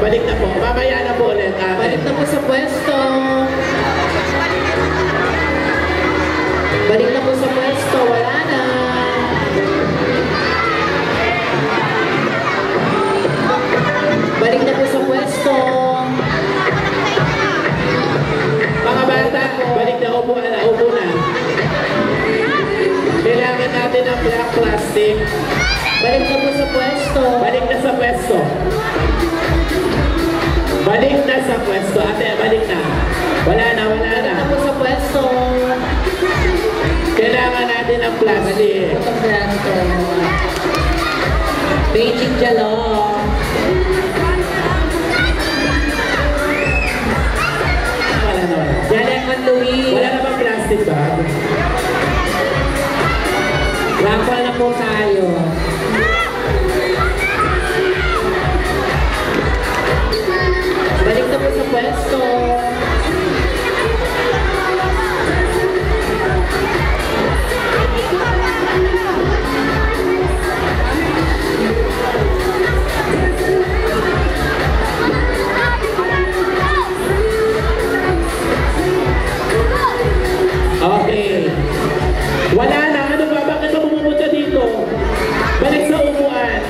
Balik na po. Mamaya na po ulit. Balik na po sa pwesto. Balik na po sa pwesto. Wala na. Balik na po sa pwesto. Mga bata, balik na. Upo na. Upo na. Kailangan natin ng black plastic. Balik na po sa pwesto. Balik na sa pwesto. Balik na sa pwesto. Ate, balik na. Wala na, wala na. Balik na po sa pwesto. Kailangan natin ng plastic. Ito pwesto. Beijing Jalong. Wala na, wala. Lemon Louis. Wala na bang plastic ba? Raffle na po tayo. Balik na po sa pwesto. Okay. Wala na. Ano ba? Bakit ka pumunta dito? Balik sa upuan.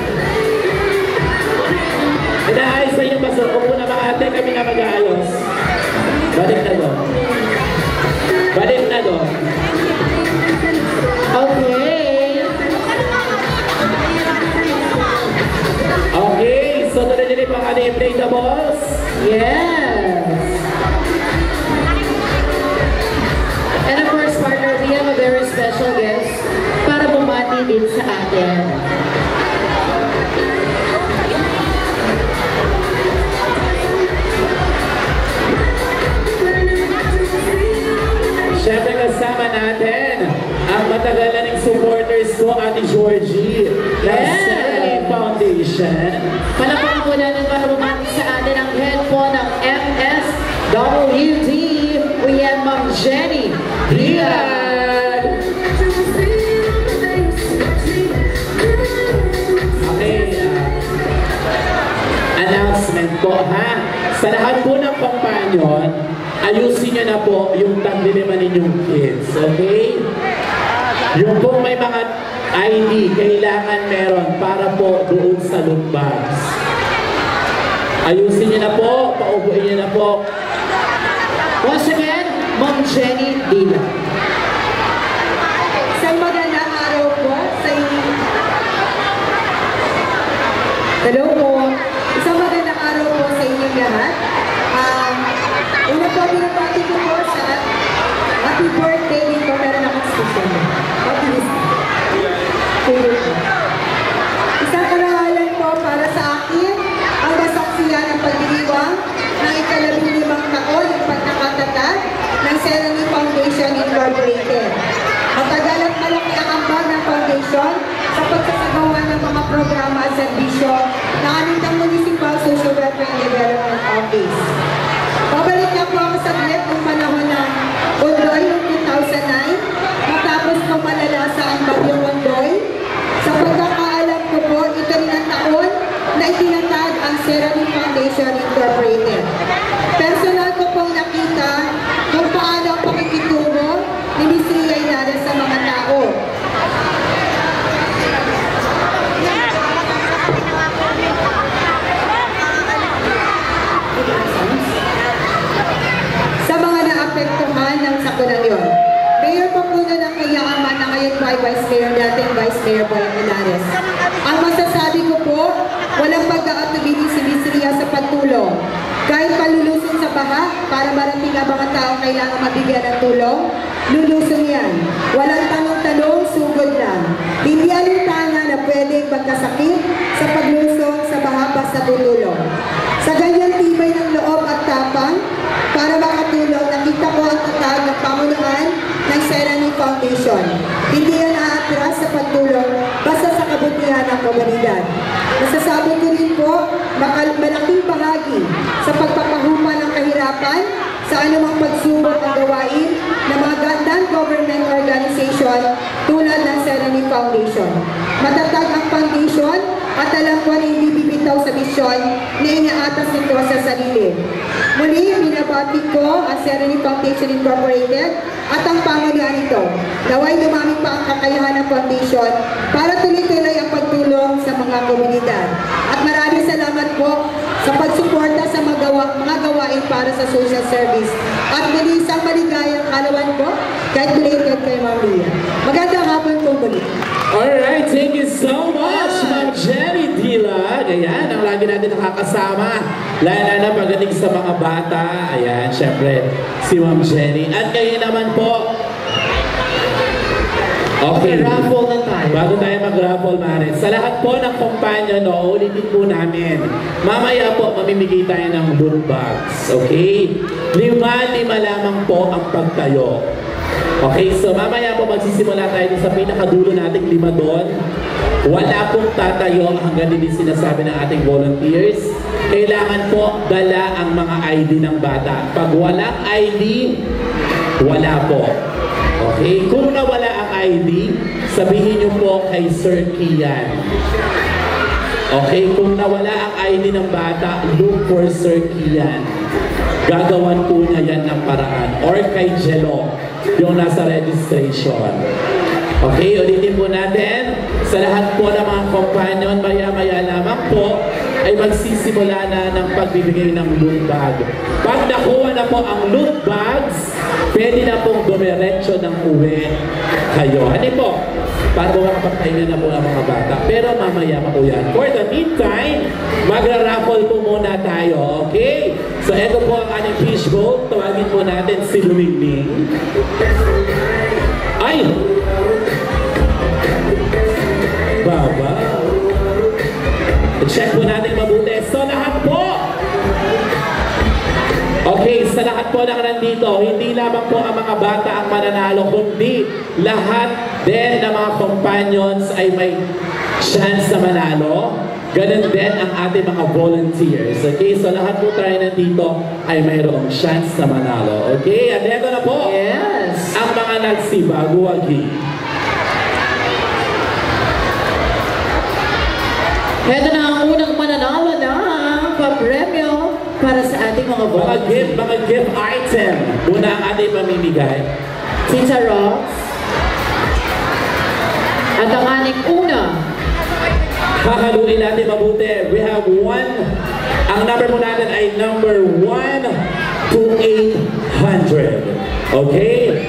Inaayos na yung baso. Upo na mga ate. Kami na mag-aayos. Balik na doon. Balik na doon. Okay. Okay. So, tuloy-tuloy pa kami play the balls. Yes. And of course, partner, we have a very special guest para bumati din sa atin. Siyempre kasama natin ang matagal na ng supporters ko, Ate Georgie, ng Stanley Foundation. Palapang po natin para bumati sa atin ang head po ng MSWD. We have Ma'am Jenny Rian! Okay, announcement po ha. Sa lahat po ng pampanyon, ayusin nyo na po yung tagdiliman ninyong kids, okay? Yung po may mga ID, kailangan meron para po doon sa loot bags. Ayusin nyo na po, paubuin nyo na po. Once again, Ma'am Jenny Dila. Isang magandang araw po sa inyo. Hello po. Isang magandang araw po sa inyong lahat. Una po, binabati ko po sa happy birthday dito. Meron akong special. Mabilis. Isang karangalan po para sa akin ang masaksiyan ng pagdiriwang ng ika-15 taon ng pagkakatatag ng Serenity Foundation Incorporated. Matagal at malaki ang ambag ng foundation sa pagsasagawa ng mga programa at serbisyo ng Anintang Municipal Social Welfare and Development Office. Pabalik na po ako sa saglit ng panahon ng Ondoy noong 2009 matapos po malalasa ang bagyong Ondoy. Sa pagkakaalam ko po, ito rin ang taon na itinatag ang Serenity Foundation Incorporated. Personal ko pong nakita kung paano ang pakikitungo ni Miss Ria Inares sa mga tao. Sa mga naapektuhan ng sakunang yun. Mayor po muna ng Kayaman na ngayon po ay Vice Mayor, dating Vice Mayor po ang Inares. Ang masasabi ko po, walang pag-aatubili si Miss Ria sa pagtulong. Kahit palulusin sa baha para marating ang mga taong kailangan mabigyan ng tulong, lulusin yan. Walang tanong-tanong, sugod lang. Hindi alintana na pwedeng magkasakit sa paglusong sa baha basta tutulong. Sa ganyan tibay ng loob at tapang, para makatulong, nakita ko ang tatag ng pamunuan ng Serenity Foundation. Hindi yan aatras sa pagtulong basta sa kabutihan ng komunidad. Nasasabi ko rin po, malaking bahagi sa pagpapahupa ng kahirapan sa anumang pagsubok ang gawain ng mga non-government organization tulad ng Serenity Foundation. Matatag ang foundation at alam ko na hindi bibitaw tumanaw sa misyon na inaatas nito sa sarili. Muli, binabati ko ang Serenity Foundation Incorporated at ang pangunahan nito. Naway dumami pa ang kakayahan ng foundation para tuloy-tuloy ang pagtulong sa mga komunidad. At maraming salamat po sa pagsuporta sa mga gawain para sa social service. At muli isang maligayang kalawan po, congratulated kay Ma'am Lia. Magandang hapon po muli. Alright, thank you so much, Ma'am Jenny Dilag. Ayan, ang lagi natin nakakasama. Lalo na pagdating sa mga bata. Ayan, syempre, si Ma'am Jenny. At kayo naman po. Okay, Raffle na tayo. bago tayo mag-raffle, Maris. Sa lahat po ng kumpanya, no, ulitin po namin. Mamaya po, mamimigay tayo ng loot bags. Okay? Lima lamang po ang pagtayo. Okay, so mamaya po magsisimula tayo sa pinakadulo nating 5 doon. Wala pong tatayo hanggang hindi sinasabi ng ating volunteers. Kailangan po dala ang mga ID ng bata. Pag walang ID, wala po. Okay, kung nawala ang ID, sabihin niyo po kay Sir Kian. Okay, kung nawala ang ID ng bata, look for Sir Kian. Gagawan po niya yan ng paraan. Or kay Jello, yung nasa registration. Okay, ulitin po natin. Sa lahat po ng mga companion, maya-maya lamang po, ay magsisimula na ng pagbibigay ng loot bag. Pag nakuha na po ang loot bags, pwede na pong dumiretso ng uwi kayo. Ano po? Para po makapagpahinga na po ang mga bata. Pero mamaya pa po yan. For the meantime, magra-raffle po muna tayo. Okay? So, ito po ang ating fishbowl. Tawagin po natin si Lumigning. Ay! Baba. Check po natin mabuti. So, lahat po. Okay, sa lahat po ng nandito, hindi lamang po ang mga bata ang mananalo, kundi lahat din ng mga companions ay may chance na manalo. Ganun din ang ating mga volunteers. Okay, so lahat po tayo nandito ay mayroong chance na manalo. Okay, at ito na po. Yes. Ang mga nagsibaguwagi. Ito na ang unang mananalo ng papremyo para sa ating mga volunteers. Mga gift item. Una ang ating mamimigay. Tita Rox. At ang ating una. Kakaluin natin mabuti. We have one. Ang number mo natin ay number 1 to 800. Okay?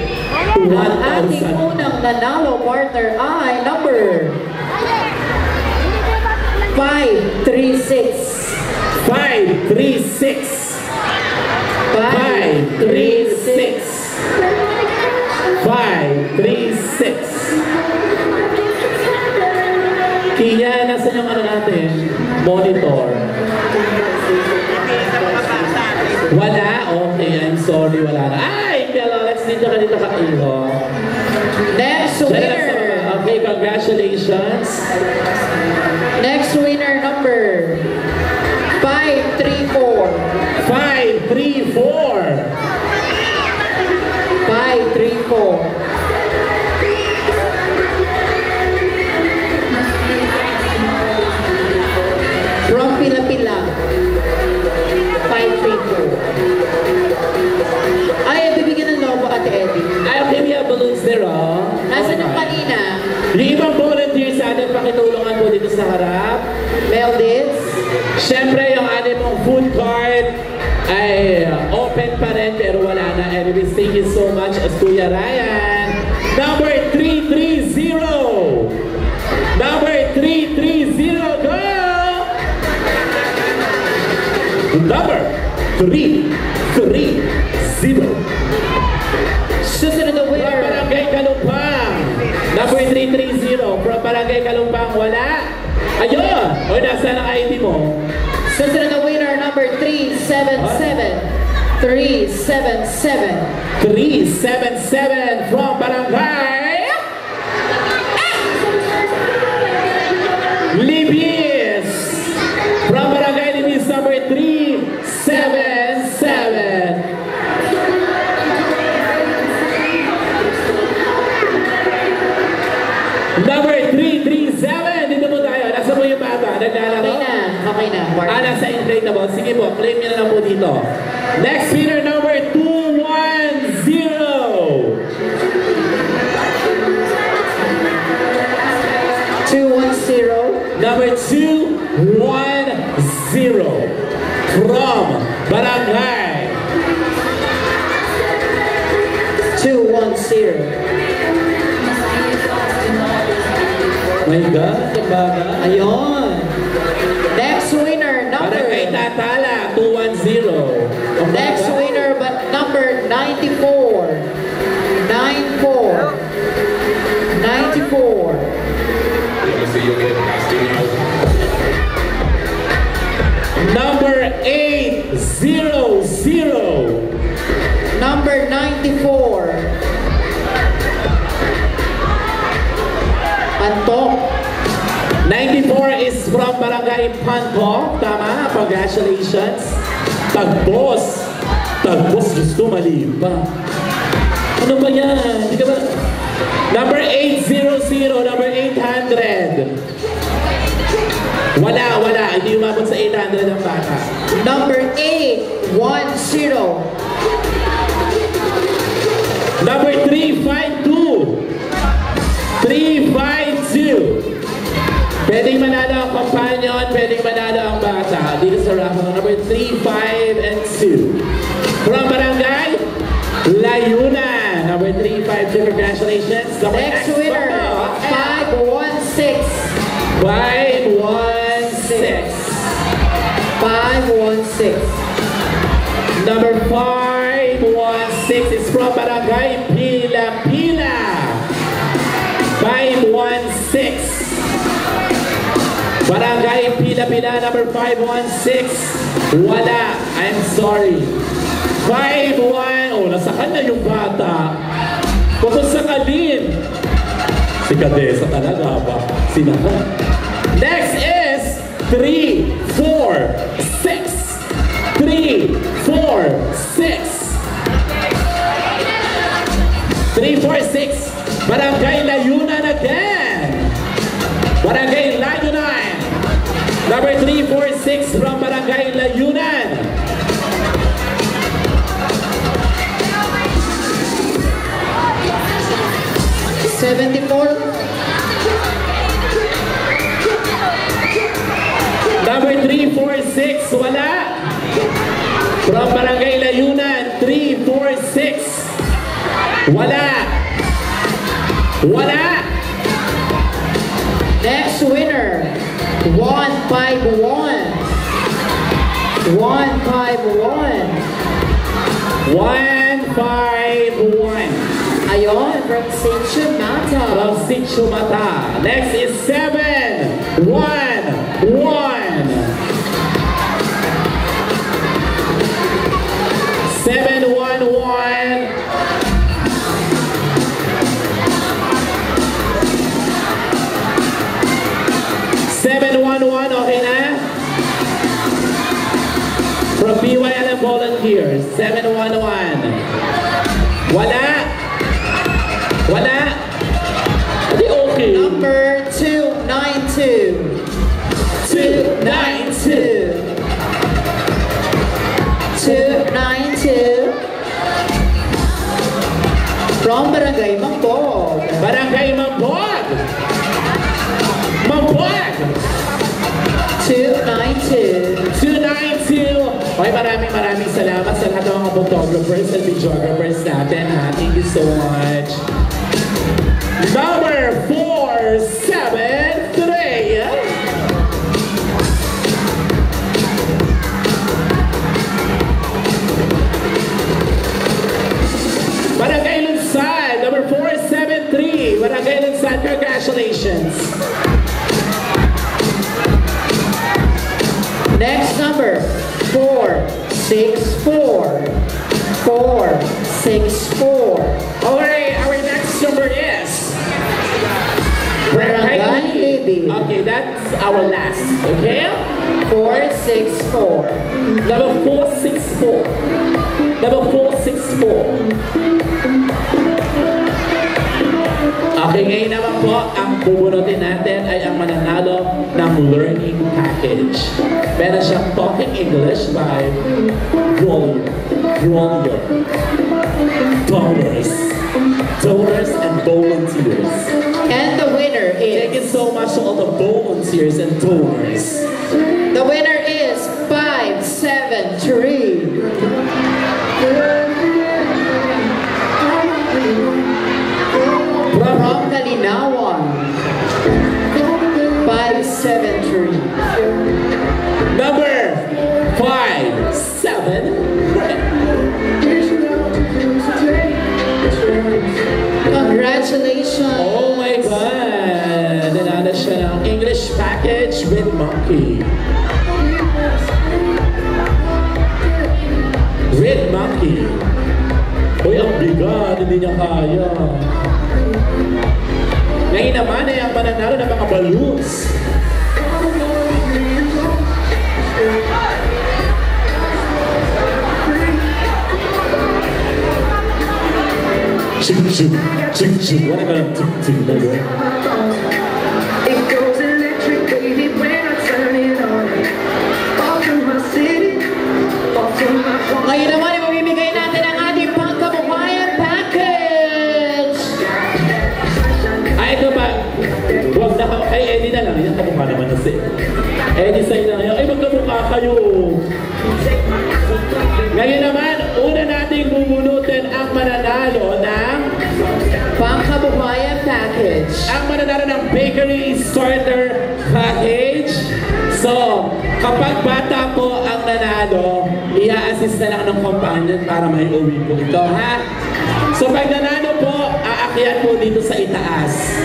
Ang ating unang nanalo partner ay number 536. 536. 536. 536. Kaya, nasa yung ano natin? Monitor. Wala? Okay, I'm sorry, wala na. Ay, Bella, let's dito ka iyo. Next winner. Okay, congratulations. Next winner number 534. 534. 534. From Pila-Pila. 534. Ay, bibigyan ng lobo, Ate Eddie. Ay, okay, we have balloons there, oh. Nasaan ang kanina? Yung ibang volunteers sa atin, pakitulungan po dito sa harap. Meldis. Siyempre, yung ating mong food cart ay open pa rin, pero wala na. Anyways, thank you so much, Kuya Ryan. Number 330. Number 330, go! Number 330. Susunod na From winner. Barangay Kalumpang. Number 330. From Barangay Kalumpang, wala. Ayun! O, nasa ang ID mo? Susunod na winner number 377. 377. 377 from Barangay Libis. From Barangay Libis, number 377. Number 337. Dito po tayo. Nasa mo yung bata? Naglalaro? Okay na. Okay Okay na, partner. Nasa inflatable. Sige po, claim nyo na lang po dito. Next winner, number 210. 210. Number 210 from Barangay 210. My God, ang baga. Ayun. Next winner, number. Barangay Tatala, 210. Ang Next baga. winner, but number 94. 94. 94. Number 800. Number 94. Antok. 94 is from Barangay Panto. Tama, congratulations. Tagbos. Tagbos gusto malipa. Ano ba yan? Di ka ba? Number 800, number 800. Wala. Hindi umabot sa 800 ang bata. Number 810. Number 352. 352. Pwedeng manalo ang companion, pwedeng manalo ang bata. Dito sa raffle, number 3, 5, and 2. From Barangay Layunan. Number 3, 5, 2. Congratulations. Next winner, 516. 516. 516. Number 516 is from Barangay Pila Pila. 516. Barangay Pila Pila, number 516. Wala. I'm sorry. 51. Oh, nasa kanya yung bata. Kung sakalin. Si Kadesa talaga ba? Sinahan. Next is 3, 4, 6. 3, 4, 6. 3, 4, 6. Barangay Layunan again. Barangay Layunan. Number 346 from Barangay Layunan. Number 346, wala. From Barangay Layunan, 346. Wala. Wala. Next winner, 151. 151. 151. Ayon, from St. Chumata. From Sitchumata. Next is 711. 711. Okay na? From BYLM Volunteers, 711. Wala? Wala? Hindi okay. Number 292. 292. 292. From Barangay Mambog. Barangay Mambog. Mambog. 292. 292. Okay, maraming salamat sa lahat ng mga photographers and videographers natin. Ha? Thank you so much. Number 473. Barangay Lunsad, number 473. Barangay Lunsad, congratulations. Next number, 464. 464. Okay, our next number is Barangay Libby. Okay, that's our last. Okay? 464. Number 464. Number 464. Okay, ngayon naman po, ang bubunutin natin ay ang mananalo ng learning package. Meron siyang Talking English by Roller. Donors and volunteers. And the winner Thank you is... so much to all the volunteers and donors. The winner is 573. From Kalinawan. 573. Number 5, 7. Congratulations. Oh my God! Nanalo siya ng English package with Monkey. Red Monkey. Uy, ang bigat. Hindi niya kaya. Ngayon naman ay ang mananalo ng mga balloons. Ching, ching, ching, ching. Wala ka ng ching, ching na yun. It goes electric, baby, when I turn it on. All through my city, all through my home. Ngayon naman ay mamimigay natin ang ating pangkabuhayan package. Ay, ito ba? Huwag na ka. Ay, Eddie na lang. Yan kamukha naman na si Eddie sa'yo na ngayon. Ay, magkamukha kayo. Ngayon naman, una nating bubunutin ang mananalo ng Pangkabuhayan package. ang mananalo ng bakery starter package. So, kapag bata po ang nanalo, i-assist na lang ng companion para may uwi po ito, ha? So, pag nanalo po, aakyat po dito sa itaas.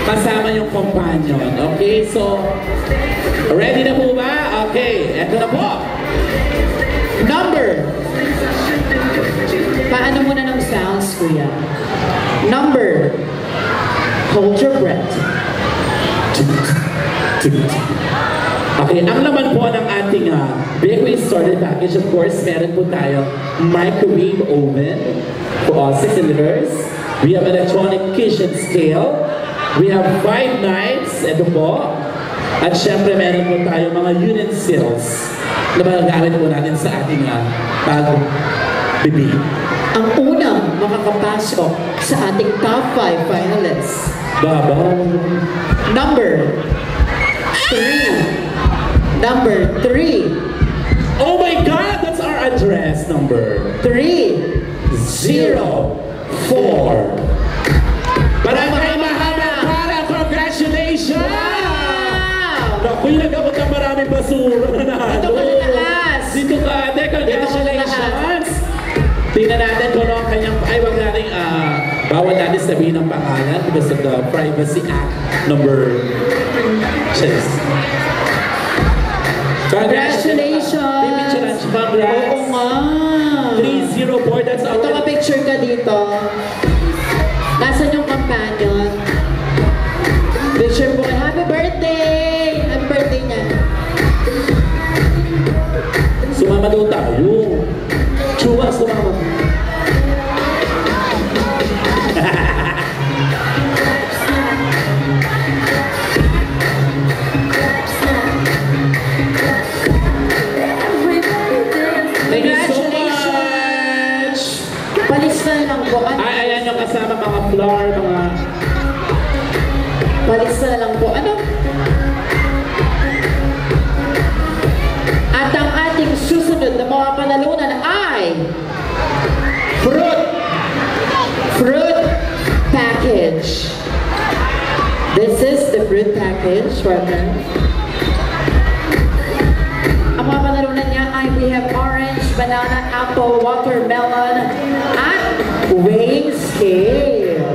Kasama yung companion. Okay? So, ready na po ba? Okay, eto na po. Number. Paano muna ng sounds, kuya? Number. Hold your breath. Okay, ang laman po ng ating bakery starter package, of course, meron po tayo microwave oven for 6 liters. We have electronic kitchen scale. We have 5 knives, ito po. At syempre, meron po tayo mga utensils na magagamit po natin sa ating pag-bibig. Ang unang makakapasok sa ating top 5 finalists. Babaw. Number 3. Number 3. Oh my God! That's our address number. 304. 4. Maraming para! Congratulations! Wow! Naku, nagabot ng maraming basura na nalo. Dito ka na taas. Dito ka, ate. Congratulations! Tingnan natin kung ano ang kanyang... Ay, wag natin... bawal natin sabihin ng pangalan because of the Privacy Act number... Congratulations! Congrats! Oo nga! 304, that's Ito our... ka picture ka dito. Nasaan yung companion? Picture mo kay happy birthday! Happy birthday niya. Sumama daw tayo. Chua, sumama. Thank you so much! Palista na lang po. Ano? Ay, ayan yung kasama mga flower, mga... Palista na lang po. Ano? At ang ating susunod na mga panalunan ay fruit package. This is the fruit package, partner. Ang mga panalunan niya ay we have orange, banana, apple, watermelon, at weighing scale.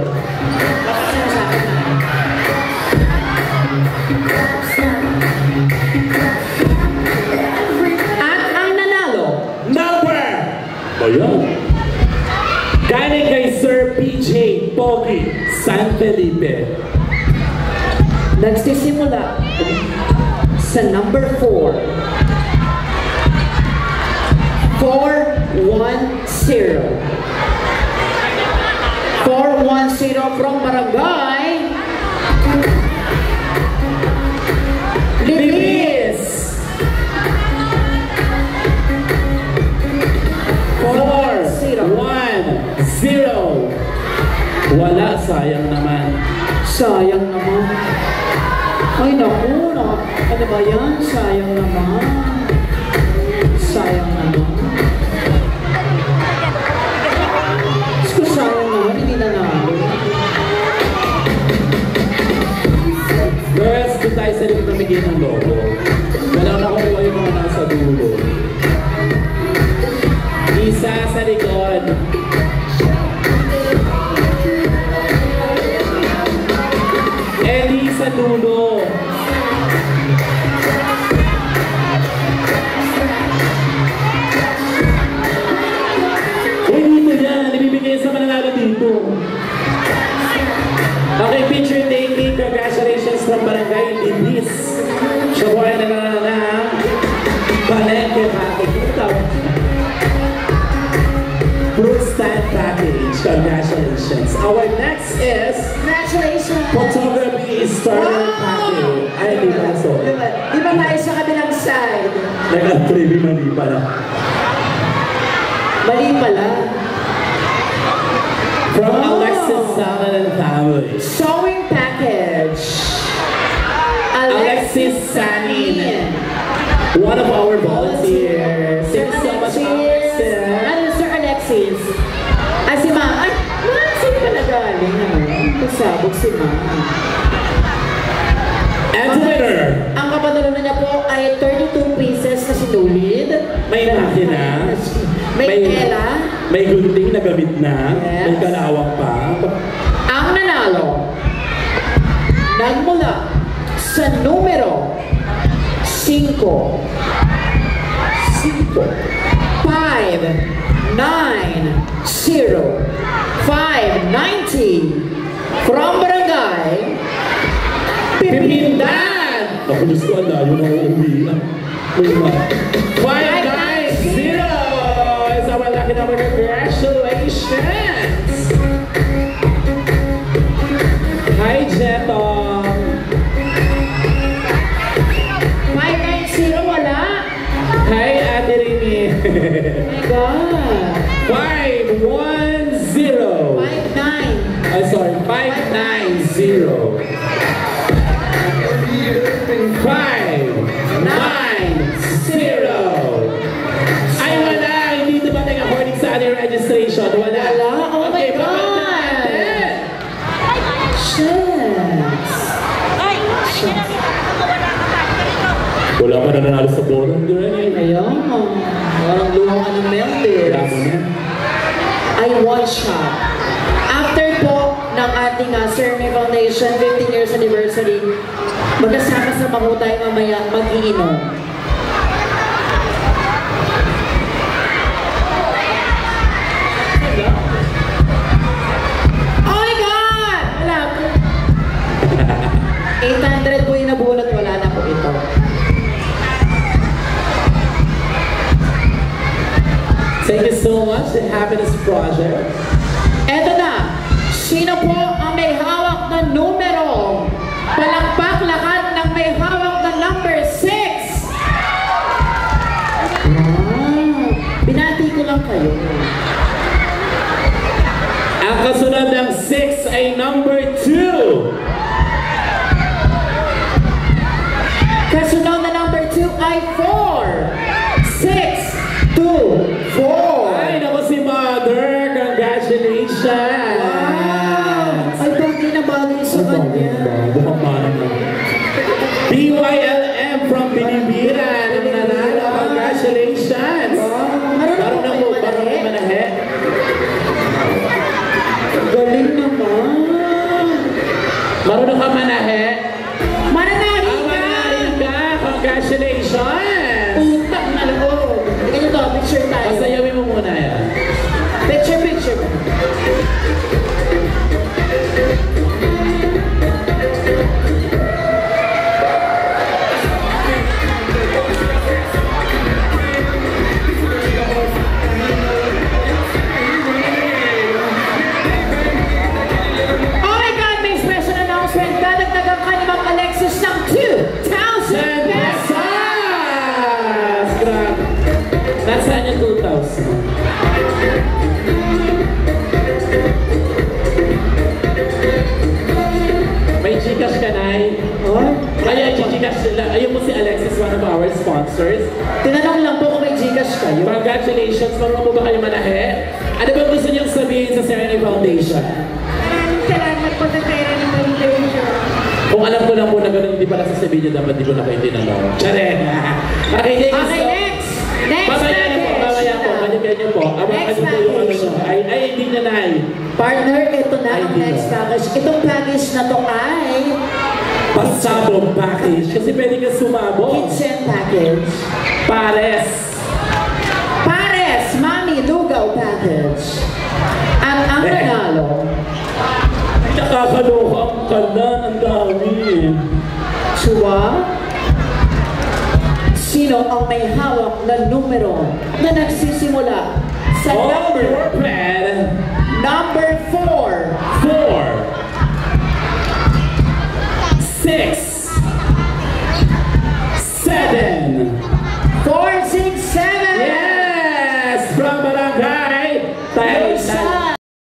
At ang nanalo, Number! Ayan. Galing kay Sir PJ Pogi San Felipe. nagsisimula sa number 4. 410. 410. from Barangay Libis. 4-1-0. Wala, sayang naman. Sayang naman. Ay naku, ano ba yan? Sayang naman. Sayang naman. Diyos ko, sayang naman, hindi nanalo. Girls, kung tayo sa likod namigay ng logo. Wala na kukuha yung mga nasa dulo. Isa sa likod. Ellie sa dulo. Uy, dito yan. Ibibigay sa mananalo dito. Okay, picture taking. Congratulations from Barangay Libis. Siya po ay nananana. Palengke package. Ito. Fruit stand package. Congratulations. Our next is Congratulations! photography starter package. Ay, di ba so? Di ba tayo sa kabilang side? Nag-3B mali pala. Mali pala. From Oh. Alexis Salad and Family. Sewing package. Alexis Sanin. One of our volunteers. Thank you so much, Alexis. Ano, Sir Alexis? Ah, si Ma. Ay, saan ka nagaling? Pasabog si Ma. And the winner. Ang kapanalunan niya po ay 32 pieces na sinulid. May makina. May tela. May gunting na gamit na. Yes. May kalawang pa. Ang nanalo nagmula sa numero 5 590 from Barangay Pipindan. Ako Diyos ko, ang layo na uuwi. 590 is our lucky number. Congratulations! Hi, Jetong! 590 wala. Hi, Ate Rini! Oh my God. 510! 59. I'm sorry, 590. 590. Ay, wala! Hindi dumating according sa ating registration. Wala. Wala? Oh my Okay, God. babalik natin. Shucks. Wala pa na nanalo sa bola. Ayun. Parang luha ka ng Meldes. Wala mo na. Ay, one shot. After po ng ating Sir May Foundation 15 years anniversary, magkasama sa mahutay mamaya mag-iinom. Oh my God! Wala po. 800 po yung nabunot, wala na po ito. Thank you so much, the Happiness Project. Eto na, sino po ang may hawak na numero? Palakpak lahat ng may hawak na number 6. Wow, binati ko lang kayo. Ang kasunod ng 6 ay number 2. Kasunod na number 2 ay 4. 6, 2, 4. Ay, naku si Mother! Congratulations! Wow! Ay, bagay na bagay sa kanya. Mukhang manang lang. BYLM from Binibiran ang nanalo. Congratulations! Marunong na po ba kayo manahe? Galing naman. Marunong ka manahe? Mananali Ang ka! manahin ka! Congratulations! Utak na loob. Tingnan nyo to, picture tayo. Pasayawin mo muna yan. Picture. 2,000 pesos! Grabe. Nasaan yung 2,000? May Gcash ka, Nay? Kaya Gcash sila. Ayun mo si Alexis, one of our sponsors. Tinanong lang po kung may Gcash kayo. Congratulations! Marunong mo ba kayo manahe? Ano ba gusto niyong sabihin sa Serenity Foundation? Salamat po sa Serenity Foundation. Kung alam ko lang po na gano'n, hindi pala sasabihin niyo dapat di ko na kayo tinanong. Charing! Okay, thank you Okay, so- next! Next Mamaya na po, mamaya po. Balikan niyo po. Next Ano po yung ano package. niyo? Ay, hindi na, Nay. Partner, ito na Ay, ang dito. next package. Itong package na to ay Pasabog package. Kasi pwede ka sumabog. kitchen package. Pares. Pares, Mami Lugaw package. Ang nanalo, Nakakaloka ang kalan. Ang dami. Chua, sino ang may hawak na numero na nagsisimula sa Oh, number your pen. number